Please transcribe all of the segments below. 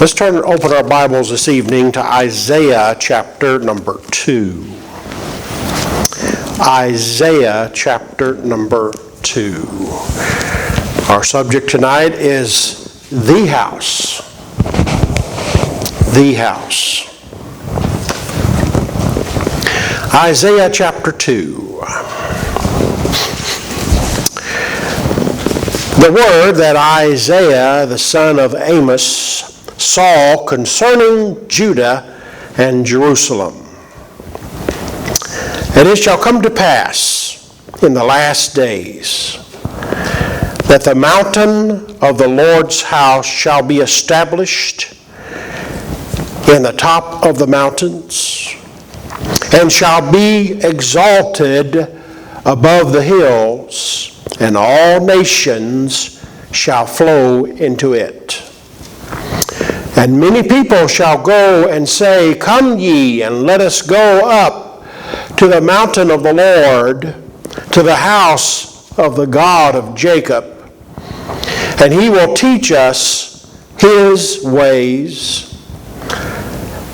Let's open our Bibles this evening to Isaiah chapter number 2. Isaiah chapter number 2. Our subject tonight is the house. The house. Isaiah chapter 2. The word that Isaiah, the son of Amos, saw concerning Judah and Jerusalem. And it shall come to pass in the last days that the mountain of the Lord's house shall be established in the top of the mountains, and shall be exalted above the hills, and all nations shall flow into it. And many people shall go and say, Come ye, and let us go up to the mountain of the Lord, to the house of the God of Jacob. And he will teach us his ways,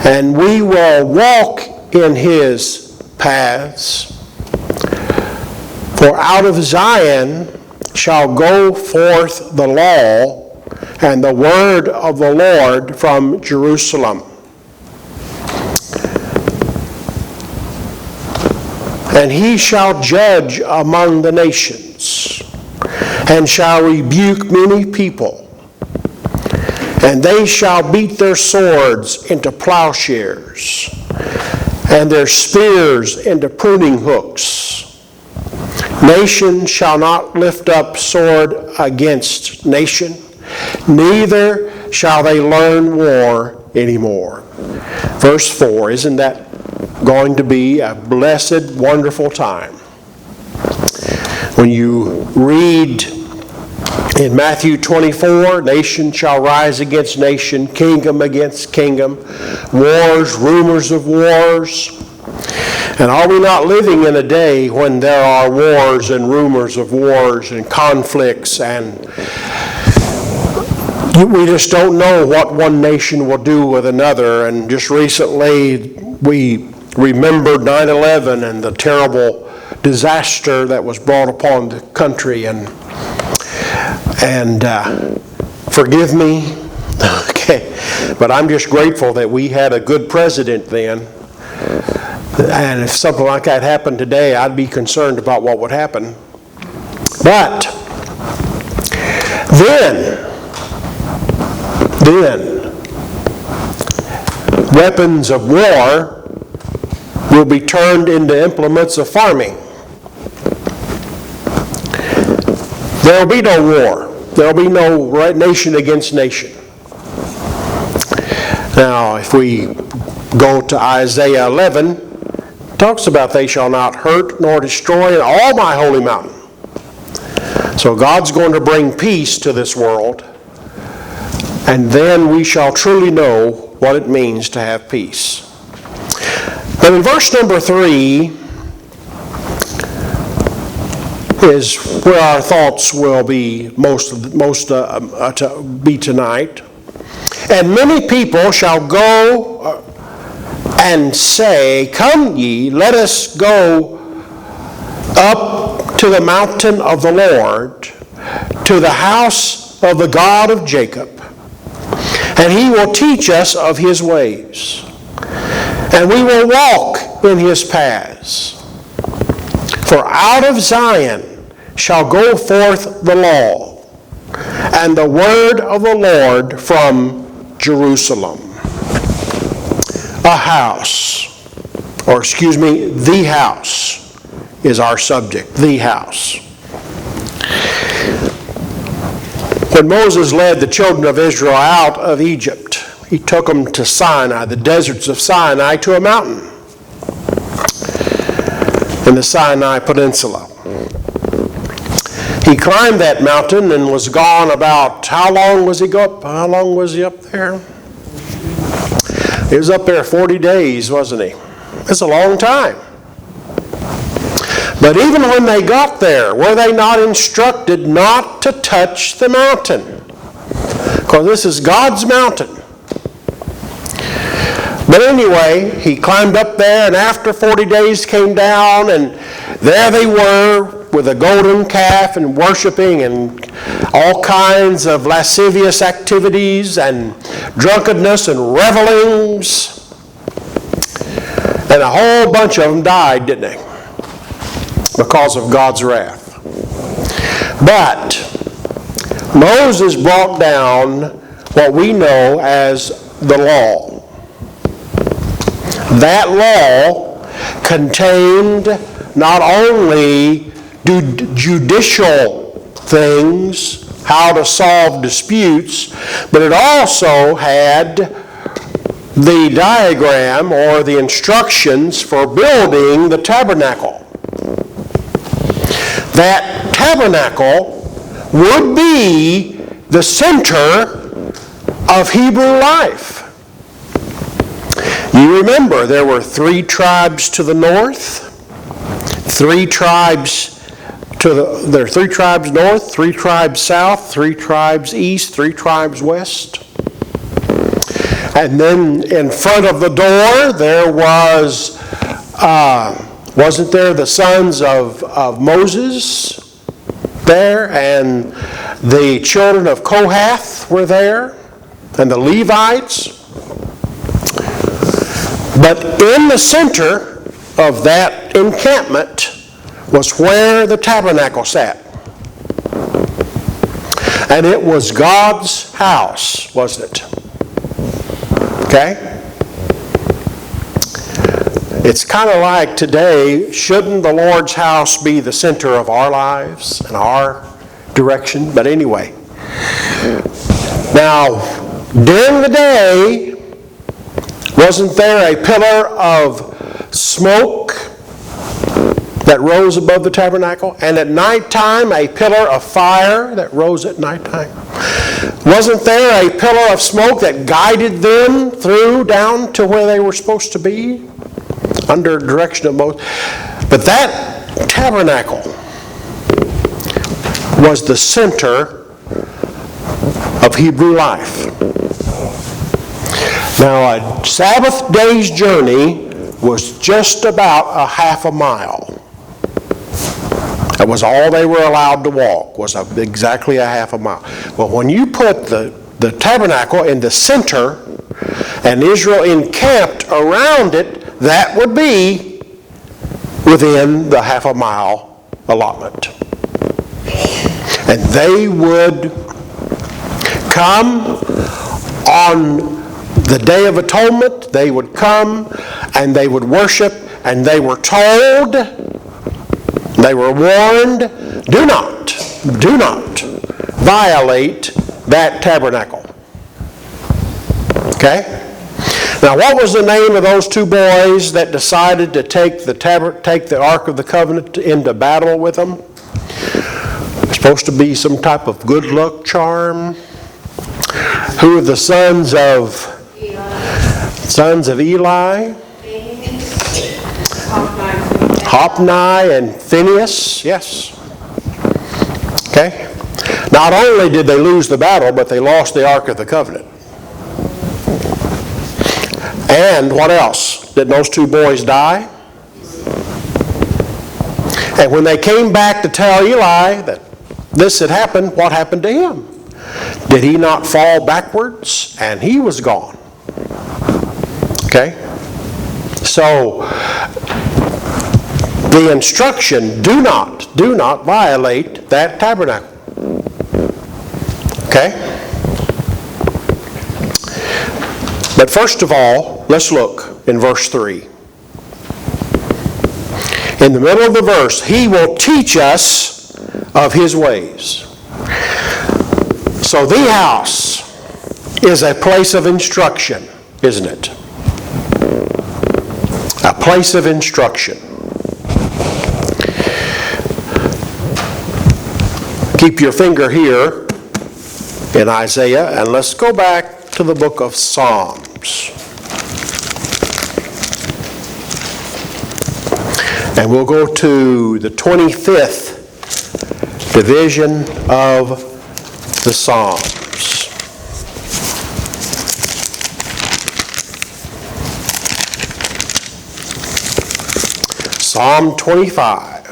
and we will walk in his paths. For out of Zion shall go forth the law, and the word of the Lord from Jerusalem. And he shall judge among the nations, and shall rebuke many people. And they shall beat their swords into plowshares, and their spears into pruning hooks. Nation shall not lift up sword against nation, neither shall they learn war anymore. Verse 4, isn't that going to be a blessed, wonderful time? When you read in Matthew 24, nation shall rise against nation, kingdom against kingdom, wars, rumors of wars. And are we not living in a day when there are wars and rumors of wars and conflicts, and we just don't know what one nation will do with another? And just recently we remembered 9/11 and the terrible disaster that was brought upon the country. And forgive me, okay, but I'm just grateful that we had a good president then. And if something like that happened today, I'd be concerned about what would happen. But then weapons of war will be turned into implements of farming. There will be no war. There will be no nation against nation. Now, if we go to Isaiah 11, it talks about they shall not hurt nor destroy in all my holy mountain. So God's going to bring peace to this world, and then we shall truly know what it means to have peace. But in verse number 3 is where our thoughts will be to be tonight. And many people shall go and say, Come ye, let us go up to the mountain of the Lord, to the house of the God of Jacob. And he will teach us of his ways, and we will walk in his paths. For out of Zion shall go forth the law, and the word of the Lord from Jerusalem. The house is our subject, the house. When Moses led the children of Israel out of Egypt, he took them to Sinai, the deserts of Sinai, to a mountain in the Sinai Peninsula. He climbed that mountain and was gone about, how long was he up there? He was up there 40 days, wasn't he? It's a long time. But even when they got there, were they not instructed not to touch the mountain? Because this is God's mountain. But anyway, he climbed up there, and after 40 days came down, and there they were with a golden calf and worshiping and all kinds of lascivious activities and drunkenness and revelings. And a whole bunch of them died, didn't they? Because of God's wrath. But Moses brought down what we know as the law. That law contained not only judicial things, how to solve disputes, but it also had the diagram or the instructions for building the tabernacle. That tabernacle would be the center of Hebrew life. You remember there were 3 tribes to the north, 3 tribes there are 3 tribes north, 3 tribes south, 3 tribes east, 3 tribes west. And then in front of the door there was, wasn't there the sons of Moses there, and the children of Kohath were there, and the Levites. But in the center of that encampment was where the tabernacle sat. And it was God's house, wasn't it? Okay? It's kind of like today, shouldn't the Lord's house be the center of our lives and our direction? But anyway. Now, during the day, wasn't there a pillar of smoke that rose above the tabernacle? And at nighttime, a pillar of fire that rose at nighttime? Wasn't there a pillar of smoke that guided them through down to where they were supposed to be? Under direction of Moses. But that tabernacle was the center of Hebrew life. Now, a Sabbath day's journey was just about a half a mile. That was all they were allowed to walk, was exactly a half a mile. Well, when you put the tabernacle in the center and Israel encamped around it, that would be within the half a mile allotment. And they would come on the Day of Atonement. They would come and they would worship, and they were told, they were warned, do not violate that tabernacle. Okay? Now, what was the name of those 2 boys that decided to take the Ark of the Covenant into battle with them? It's supposed to be some type of good luck charm. Who are the sons of Eli? Hophni and Phinehas. Yes. Okay. Not only did they lose the battle, but they lost the Ark of the Covenant. And what else? Did those 2 boys die? And when they came back to tell Eli that this had happened, what happened to him? Did he not fall backwards? And he was gone. Okay? So, the instruction, do not violate that tabernacle. Okay? But first of all, let's look in verse 3. In the middle of the verse, he will teach us of his ways. So the house is a place of instruction, isn't it? A place of instruction. Keep your finger here in Isaiah, and let's go back to the book of Psalms. And we'll go to the 25th division of the Psalms. Psalm 25.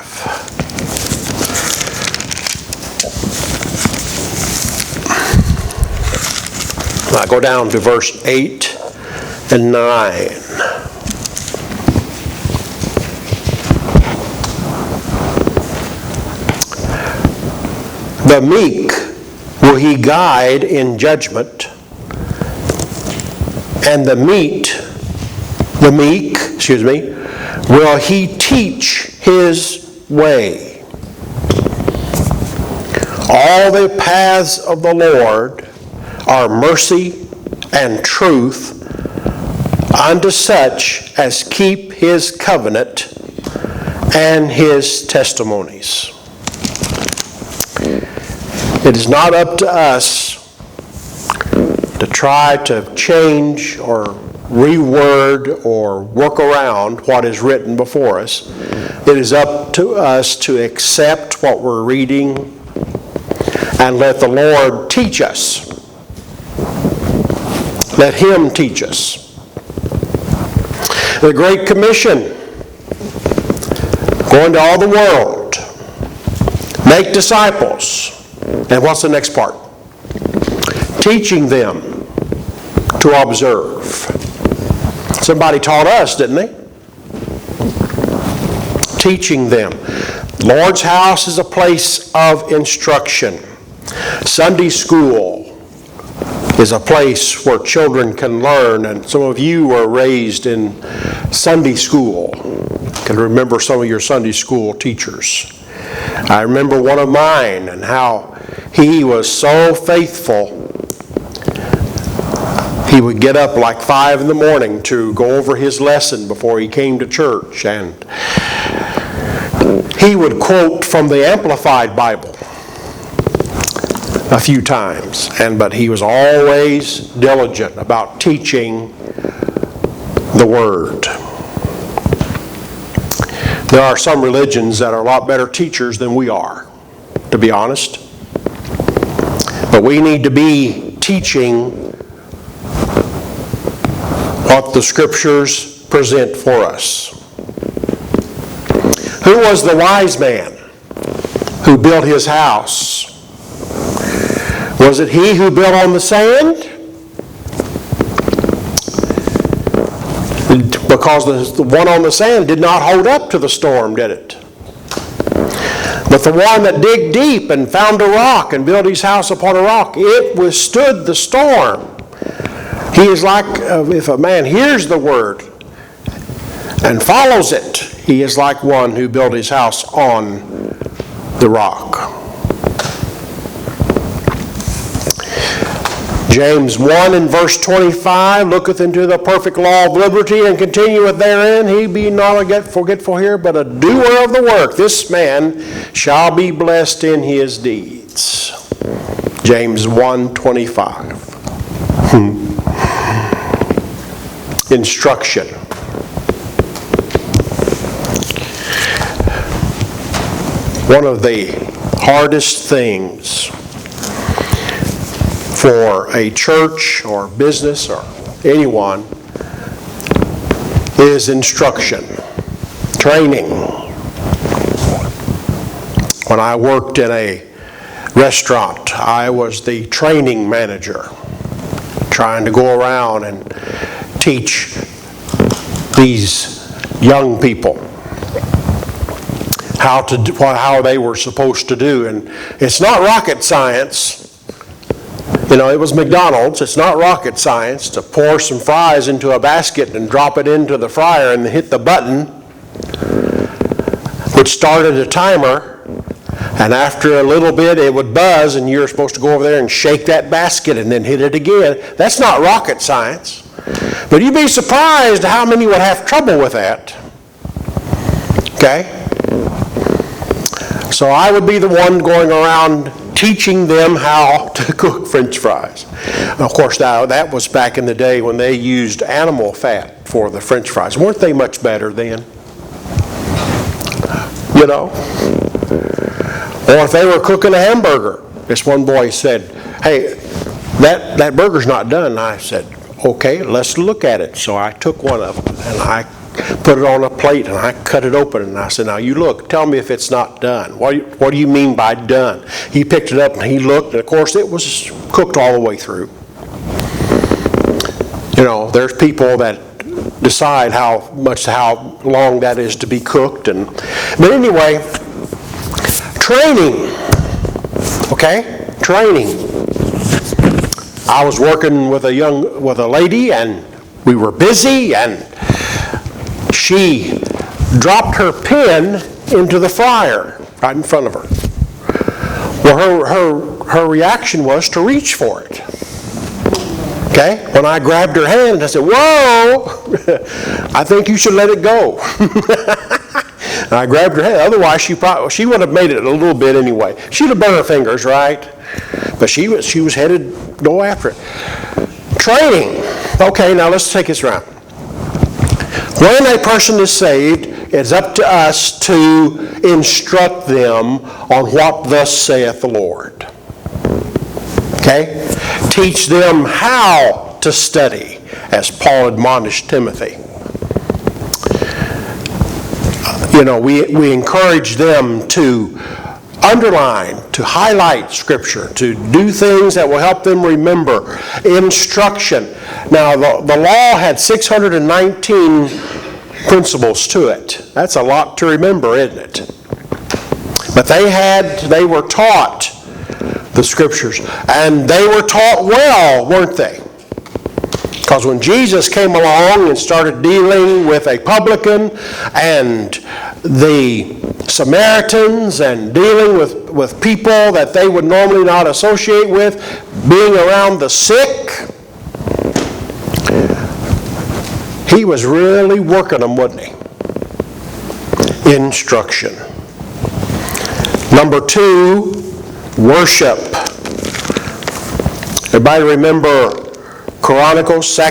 I go down to verse 8 and 9. The meek will he guide in judgment, and the meek, will he teach his way. All the paths of the Lord are mercy and truth unto such as keep his covenant and his testimonies. It is not up to us to try to change or reword or work around what is written before us. It is up to us to accept what we're reading and let the Lord teach us. Let Him teach us. The Great Commission, go into all the world, make disciples. And what's the next part? Teaching them to observe. Somebody taught us, didn't they? Teaching them. Lord's house is a place of instruction. Sunday school is a place where children can learn, and some of you were raised in Sunday school. I can remember some of your Sunday school teachers. I remember one of mine and how he was so faithful. He would get up like 5 in the morning to go over his lesson before he came to church, and he would quote from the Amplified Bible a few times, but he was always diligent about teaching the Word. There are some religions that are a lot better teachers than we are, to be honest. But we need to be teaching what the Scriptures present for us. Who was the wise man who built his house? Was it he who built on the sand? Because the one on the sand did not hold up to the storm, did it? But the one that digged deep and found a rock and built his house upon a rock, it withstood the storm. He is like, if a man hears the word and follows it, he is like one who built his house on the rock. James 1 and verse 25, looketh into the perfect law of liberty and continueth therein. He be not a forgetful hearer, but a doer of the work. This man shall be blessed in his deeds. James 1:25. Instruction. One of the hardest things for a church or business or anyone is instruction, training. When I worked in a restaurant, I was the training manager, trying to go around and teach these young people how they were supposed to do. And it's not rocket science. You know, it was McDonald's. It's not rocket science to pour some fries into a basket and drop it into the fryer and hit the button, which started a timer, and after a little bit it would buzz and you're supposed to go over there and shake that basket and then hit it again. That's not rocket science. But you'd be surprised how many would have trouble with that. Okay? So I would be the one going around teaching them how to cook French fries. Of course, now that was back in the day when they used animal fat for the French fries. Weren't they much better then? You know? Or if they were cooking a hamburger, this one boy said, "Hey, that burger's not done." And I said, "Okay, let's look at it." So I took one of them and I put it on a plate, and I cut it open, and I said, now you look, tell me if it's not done. What do you mean by done? He picked it up and he looked, and of course it was cooked all the way through. You know, there's people that decide how long that is to be cooked. But anyway, training. Okay? Training. I was working with a lady, and we were busy, and she dropped her pen into the fryer right in front of her. Well, her reaction was to reach for it. Okay? When I grabbed her hand, I said, "Whoa! I think you should let it go." And I grabbed her hand. Otherwise, she would have made it a little bit anyway. She'd have burned her fingers, right? But she was headed to go after it. Training. Okay, now let's take this around. When a person is saved, it's up to us to instruct them on what thus saith the Lord. Okay? Teach them how to study, as Paul admonished Timothy. You know, we encourage them to underline, to highlight Scripture, to do things that will help them remember. Instruction. Now, the law had 619 principles to it. That's a lot to remember, isn't it? But they were taught the Scriptures, and they were taught well, weren't they? Because when Jesus came along and started dealing with a publican and the Samaritans and dealing with people that they would normally not associate with, being around the sick, he was really working them, wasn't he? Instruction. Number 2, worship. Everybody remember Chronicles, 2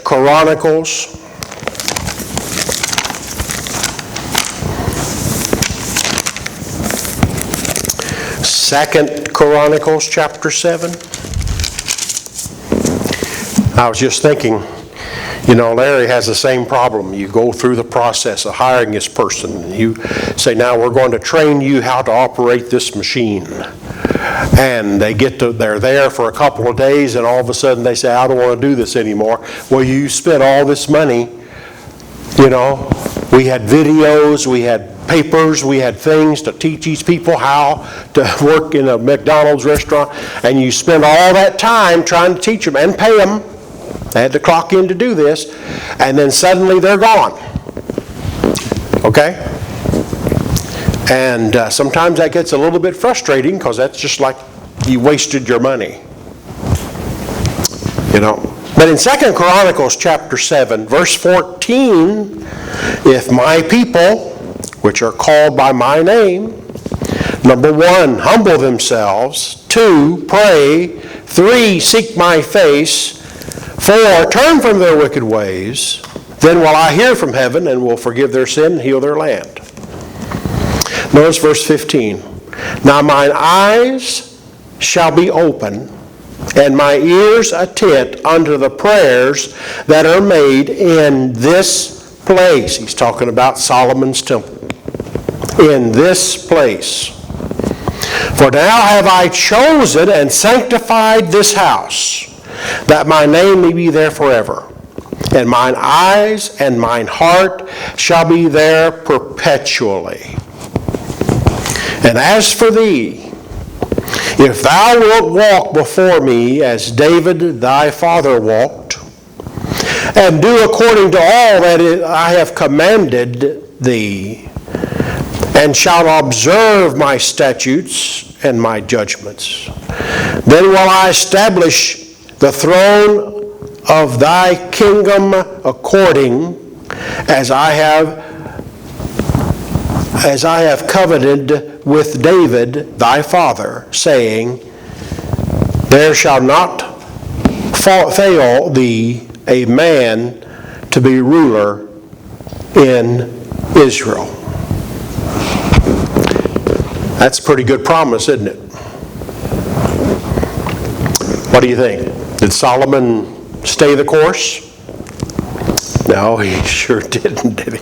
Chronicles? Second Chronicles chapter 7. I was just thinking, you know, Larry has the same problem. You go through the process of hiring this person. You say, now we're going to train you how to operate this machine. And they're there for a couple of days, and all of a sudden they say, I don't want to do this anymore. Well, you spent all this money. You know, we had videos, we had papers, we had things to teach these people how to work in a McDonald's restaurant, and you spend all that time trying to teach them and pay them. They had to clock in to do this, and then suddenly they're gone. Okay? And sometimes that gets a little bit frustrating, because that's just like you wasted your money. You know. But in 2 Chronicles chapter 7, verse 14, if my people, which are called by my name, number 1, humble themselves, 2, pray, 3, seek my face, 4, turn from their wicked ways, then will I hear from heaven and will forgive their sin and heal their land. Notice verse 15. Now mine eyes shall be open, and my ears attent unto the prayers that are made in this place. He's talking about Solomon's temple. In this place. For now have I chosen and sanctified this house, that my name may be there forever. And mine eyes and mine heart shall be there perpetually. And as for thee, if thou wilt walk before me as David thy father walked, and do according to all that I have commanded thee, and shalt observe my statutes and my judgments, then will I establish the throne of thy kingdom according as I have covenanted with David thy father, saying, there shall not fail thee a man to be ruler in Israel. That's a pretty good promise, isn't it? What do you think? Did Solomon stay the course? No. No, he sure didn't, did he?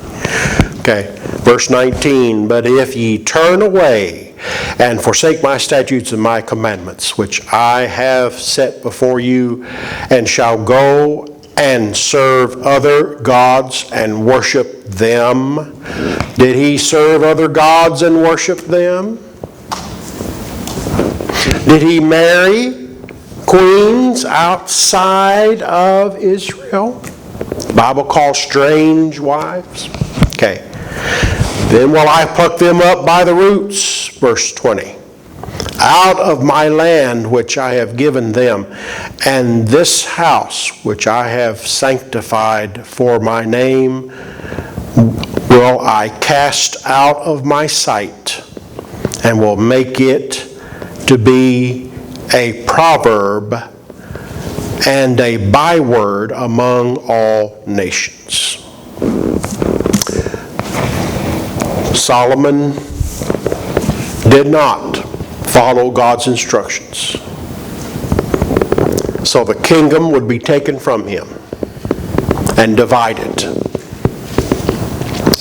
Okay, verse 19, but if ye turn away and forsake my statutes and my commandments, which I have set before you, and shall go and serve other gods and worship them. Did he serve other gods and worship them? Did he marry queens outside of Israel? The Bible calls strange wives. Okay. Then will I pluck them up by the roots, verse 20, out of my land which I have given them, and this house which I have sanctified for my name will I cast out of my sight, and will make it to be a proverb and a byword among all nations. Solomon did not follow God's instructions. So the kingdom would be taken from him and divided.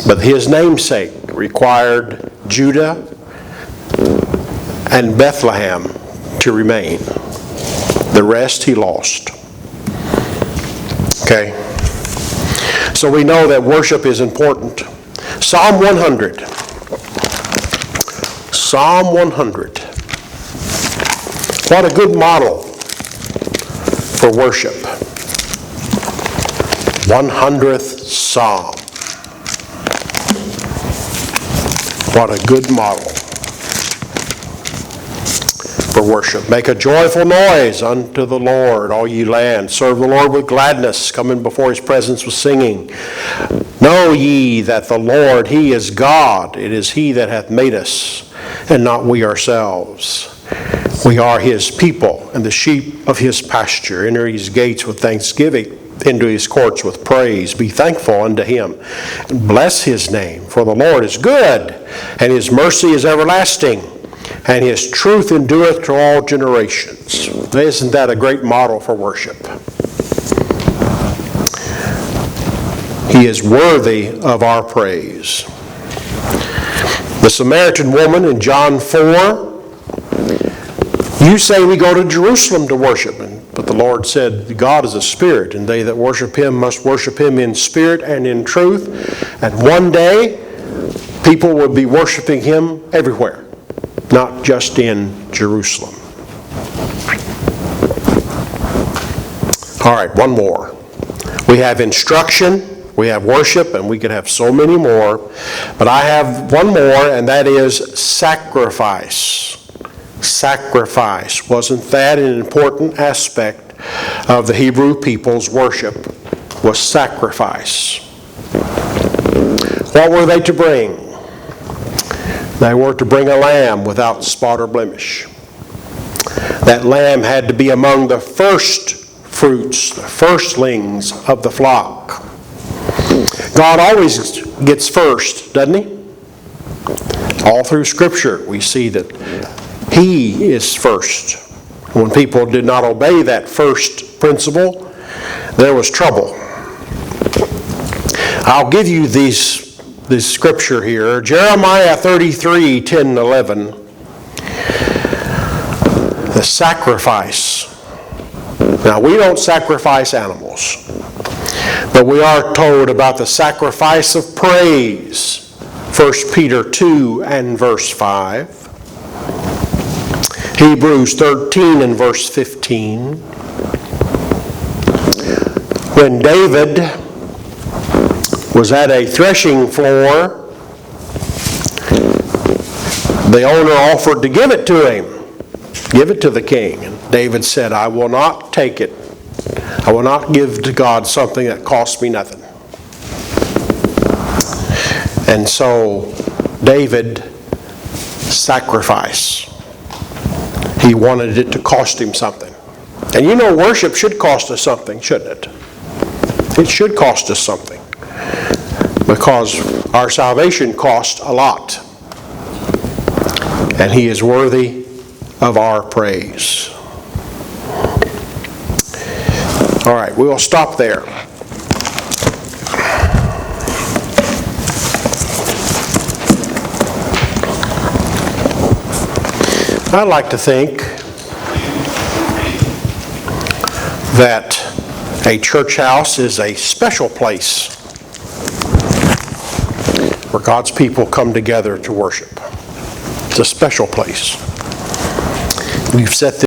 But his namesake required Judah and Bethlehem to remain. The rest he lost. Okay. So we know that worship is important. Psalm 100. Psalm 100. What a good model for worship. 100th Psalm. What a good model for worship. Make a joyful noise unto the Lord, all ye land. Serve the Lord with gladness. Come in before his presence with singing. Know ye that the Lord, he is God. It is he that hath made us, and not we ourselves. We are his people, and the sheep of his pasture. Enter his gates with thanksgiving, into his courts with praise. Be thankful unto him, and bless his name. For the Lord is good, and his mercy is everlasting, and his truth endureth to all generations. Isn't that a great model for worship? He is worthy of our praise. The Samaritan woman in John 4, you say we go to Jerusalem to worship, but the Lord said, God is a spirit, and they that worship him must worship him in spirit and in truth. And one day, people will be worshiping him everywhere, not just in Jerusalem. All right, one more. We have instruction. We have worship, and we could have so many more. But I have one more, and that is sacrifice. Sacrifice. Wasn't that an important aspect of the Hebrew people's worship? Was sacrifice. What were they to bring? They were to bring a lamb without spot or blemish. That lamb had to be among the first fruits, the firstlings of the flock. God always gets first, doesn't he? All through Scripture we see that he is first. When people did not obey that first principle, there was trouble. I'll give you this scripture here. Jeremiah 33, 10 and 11. The sacrifice. Now, we don't sacrifice animals, but we are told about the sacrifice of praise. 1 Peter 2 and verse 5. Hebrews 13 and verse 15. When David was at a threshing floor, the owner offered to give it to him. Give it to the king. And David said, I will not take it. I will not give to God something that costs me nothing. And so David sacrificed. He wanted it to cost him something. And you know, worship should cost us something, shouldn't it? It should cost us something. Because our salvation cost a lot. And he is worthy of our praise. All right, we will stop there. I like to think that a church house is a special place where God's people come together to worship. It's a special place. We've set